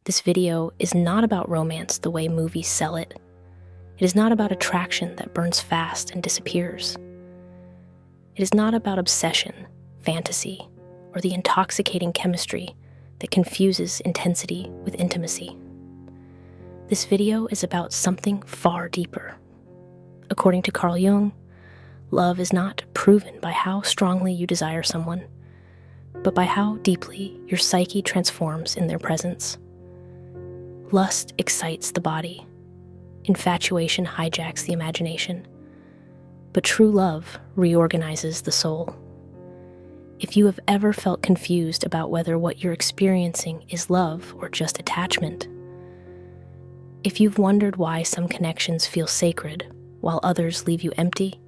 This video is not about romance the way movies sell it. It is not about attraction that burns fast and disappears. It is not about obsession, fantasy, or the intoxicating chemistry that confuses intensity with intimacy. This video is about something far deeper. According to Carl Jung, love is not proven by how strongly you desire someone, but by how deeply your psyche transforms in their presence. Lust excites the body. Infatuation hijacks the imagination. But true love reorganizes the soul. If you have ever felt confused about whether what you're experiencing is love or just attachment, if you've wondered why some connections feel sacred while others leave you empty,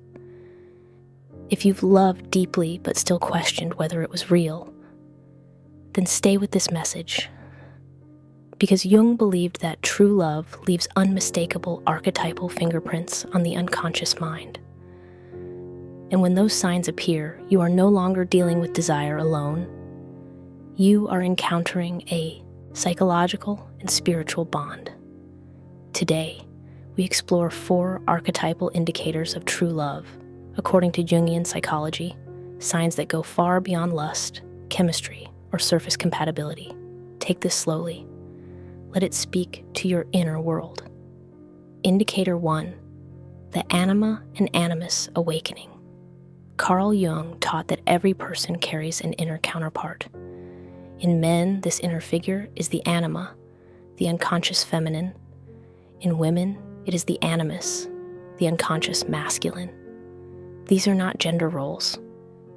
if you've loved deeply but still questioned whether it was real, then stay with this message. Because Jung believed that true love leaves unmistakable archetypal fingerprints on the unconscious mind. And when those signs appear, you are no longer dealing with desire alone. You are encountering a psychological and spiritual bond. Today, we explore 4 archetypal indicators of true love, according to Jungian psychology, signs that go far beyond lust, chemistry, or surface compatibility. Take this slowly. Let it speak to your inner world. Indicator 1, the anima and animus awakening. Carl Jung taught that every person carries an inner counterpart. In men, this inner figure is the anima, the unconscious feminine. In women, it is the animus, the unconscious masculine. These are not gender roles.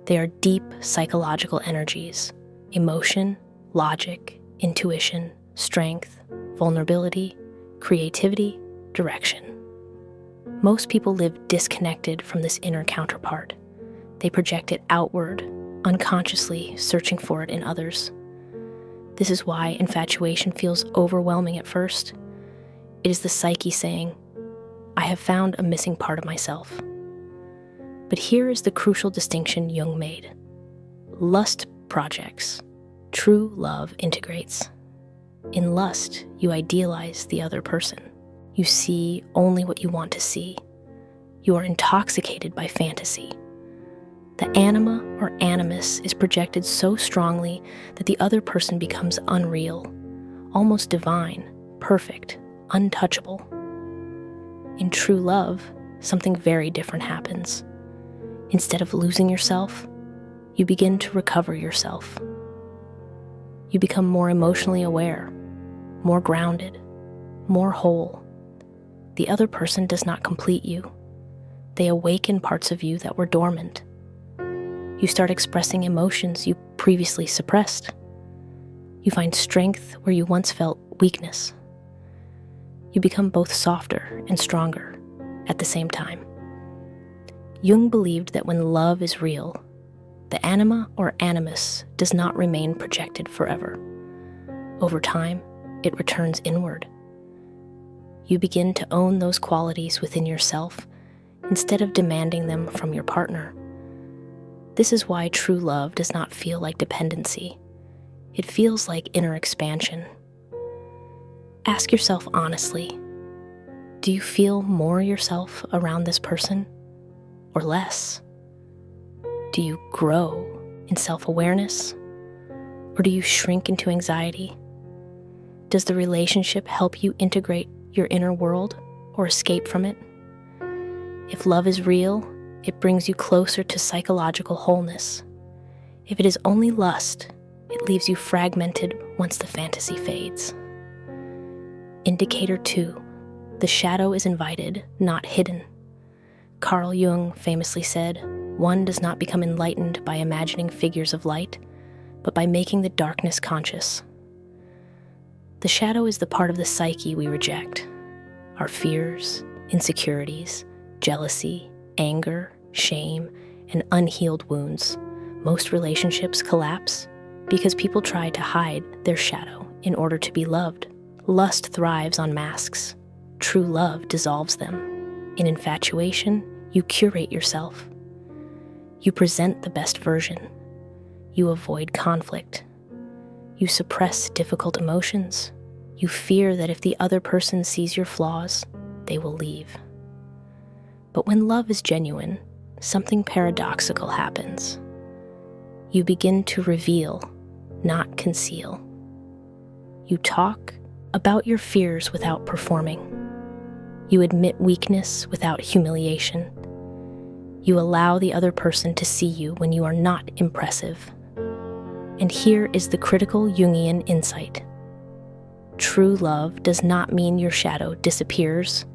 They are deep psychological energies: emotion, logic, intuition, strength, vulnerability, creativity, direction. Most people live disconnected from this inner counterpart. They project it outward, unconsciously searching for it in others. This is why infatuation feels overwhelming at first. It is the psyche saying, "I have found a missing part of myself." But here is the crucial distinction Jung made. Lust projects. True love integrates. In lust, you idealize the other person. You see only what you want to see. You are intoxicated by fantasy. The anima or animus is projected so strongly that the other person becomes unreal, almost divine, perfect, untouchable. In true love, something very different happens. Instead of losing yourself, you begin to recover yourself. You become more emotionally aware, more grounded, more whole. The other person does not complete you. They awaken parts of you that were dormant. You start expressing emotions you previously suppressed. You find strength where you once felt weakness. You become both softer and stronger at the same time. Jung believed that when love is real, the anima or animus does not remain projected forever. Over time, it returns inward. You begin to own those qualities within yourself instead of demanding them from your partner. This is why true love does not feel like dependency. It feels like inner expansion. Ask yourself honestly, do you feel more yourself around this person or less? Do you grow in self-awareness or do you shrink into anxiety? Does the relationship help you integrate your inner world or escape from it? If love is real, it brings you closer to psychological wholeness. If it is only lust, it leaves you fragmented once the fantasy fades. Indicator 2, the shadow is invited, not hidden. Carl Jung famously said, "One does not become enlightened by imagining figures of light, but by making the darkness conscious." The shadow is the part of the psyche we reject. Our fears, insecurities, jealousy, anger, shame, and unhealed wounds. Most relationships collapse because people try to hide their shadow in order to be loved. Lust thrives on masks. True love dissolves them. In infatuation, you curate yourself. You present the best version. You avoid conflict. You suppress difficult emotions. You fear that if the other person sees your flaws, they will leave. But when love is genuine, something paradoxical happens. You begin to reveal, not conceal. You talk about your fears without performing. You admit weakness without humiliation. You allow the other person to see you when you are not impressive. And here is the critical Jungian insight. True love does not mean your shadow disappears.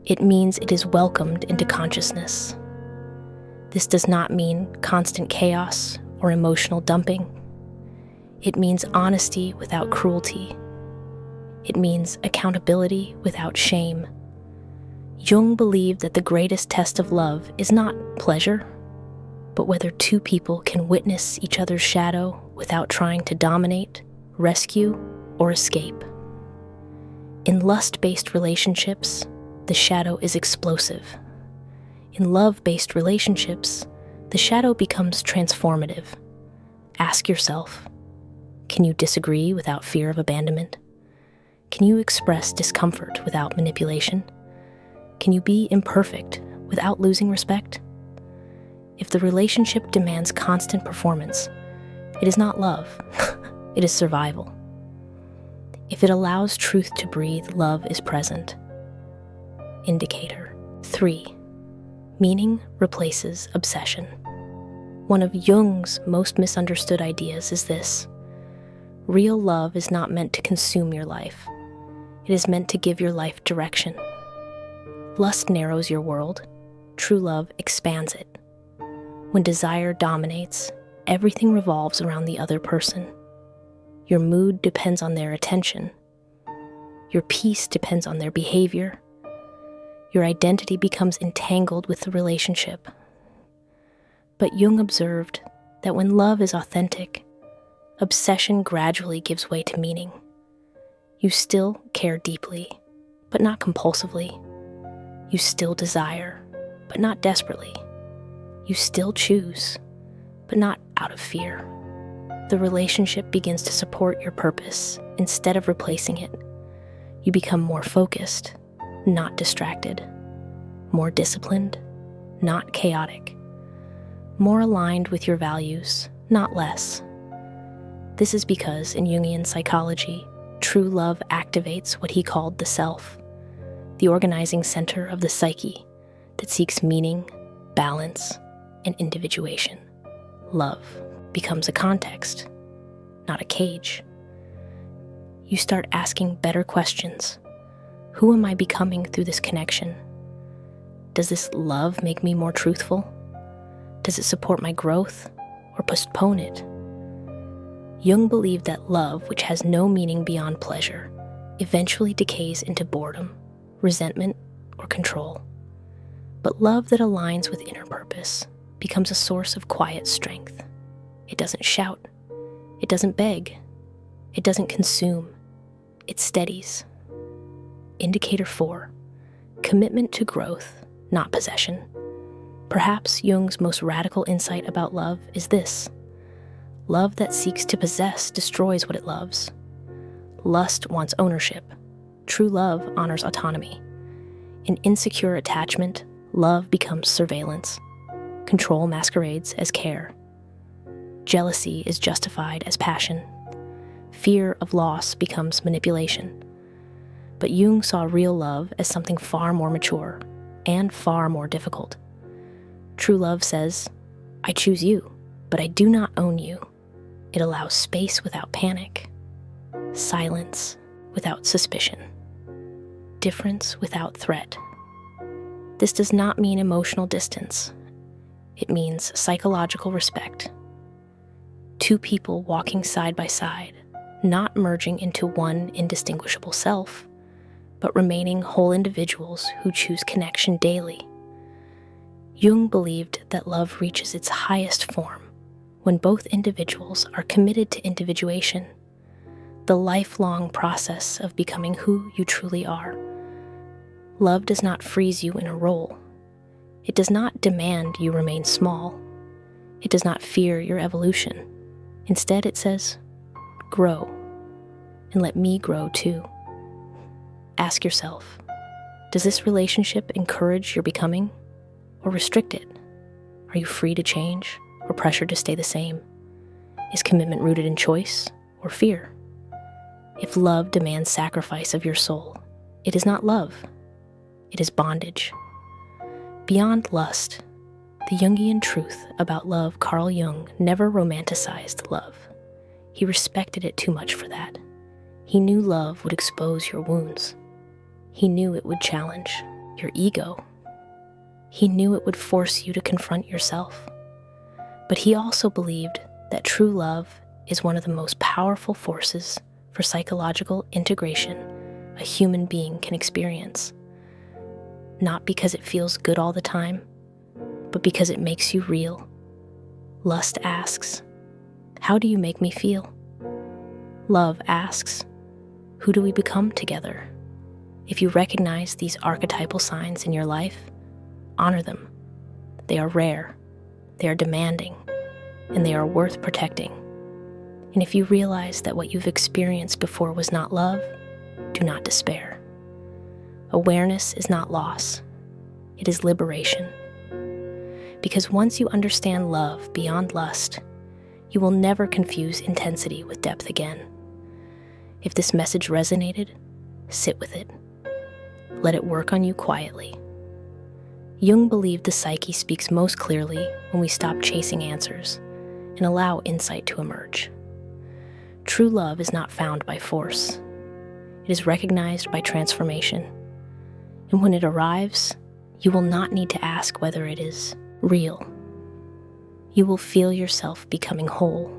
It means it is welcomed into consciousness. This does not mean constant chaos or emotional dumping. It means honesty without cruelty. It means accountability without shame. Jung believed that the greatest test of love is not pleasure, but whether two people can witness each other's shadow without trying to dominate, rescue, or escape. In lust-based relationships, the shadow is explosive. In love-based relationships, the shadow becomes transformative. Ask yourself, can you disagree without fear of abandonment? Can you express discomfort without manipulation? Can you be imperfect without losing respect? If the relationship demands constant performance, it is not love, it is survival. If it allows truth to breathe, love is present. Indicator 3. Meaning replaces obsession. One of Jung's most misunderstood ideas is this: real love is not meant to consume your life. It is meant to give your life direction. Lust narrows your world. True love expands it. When desire dominates, everything revolves around the other person. Your mood depends on their attention. Your peace depends on their behavior. Your identity becomes entangled with the relationship. But Jung observed that when love is authentic, obsession gradually gives way to meaning. You still care deeply, but not compulsively. You still desire, but not desperately. You still choose, but not out of fear. The relationship begins to support your purpose instead of replacing it. You become more focused, not distracted. More disciplined, not chaotic. More aligned with your values, not less. This is because in Jungian psychology, true love activates what he called the self, the organizing center of the psyche that seeks meaning, balance, and individuation. Love becomes a context, not a cage. You start asking better questions. Who am I becoming through this connection? Does this love make me more truthful? Does it support my growth or postpone it? Jung believed that love, which has no meaning beyond pleasure, eventually decays into boredom, resentment, or control. But love that aligns with inner purpose becomes a source of quiet strength. It doesn't shout. It doesn't beg. It doesn't consume. It steadies. Indicator 4. Commitment to growth, not possession. Perhaps Jung's most radical insight about love is this: love that seeks to possess destroys what it loves. Lust wants ownership. True love honors autonomy. In insecure attachment, love becomes surveillance. Control masquerades as care. Jealousy is justified as passion. Fear of loss becomes manipulation. But Jung saw real love as something far more mature and far more difficult. True love says, I choose you, but I do not own you. It allows space without panic, silence without suspicion, difference without threat. This does not mean emotional distance. It means psychological respect. Two people walking side by side, not merging into one indistinguishable self, but remaining whole individuals who choose connection daily. Jung believed that love reaches its highest form when both individuals are committed to individuation, the lifelong process of becoming who you truly are. Love does not freeze you in a role. It does not demand you remain small. It does not fear your evolution. Instead, it says, grow. and let me grow too. Ask yourself, does this relationship encourage your becoming or restrict it? Are you free to change or pressured to stay the same? Is commitment rooted in choice or fear? If love demands sacrifice of your soul, it is not love. It is bondage. Beyond lust, the Jungian truth about love, Carl Jung never romanticized love. He respected it too much for that. He knew love would expose your wounds. He knew it would challenge your ego. He knew it would force you to confront yourself. But he also believed that true love is one of the most powerful forces for psychological integration a human being can experience. Not because it feels good all the time, but because it makes you real. Lust asks, how do you make me feel? Love asks, who do we become together? If you recognize these archetypal signs in your life, honor them. They are rare, they are demanding, and they are worth protecting. And if you realize that what you've experienced before was not love, do not despair. Awareness is not loss, it is liberation. Because once you understand love beyond lust, you will never confuse intensity with depth again. If this message resonated, sit with it. Let it work on you quietly. Jung believed the psyche speaks most clearly when we stop chasing answers and allow insight to emerge. True love is not found by force. It is recognized by transformation. And when it arrives, you will not need to ask whether it is real. You will feel yourself becoming whole.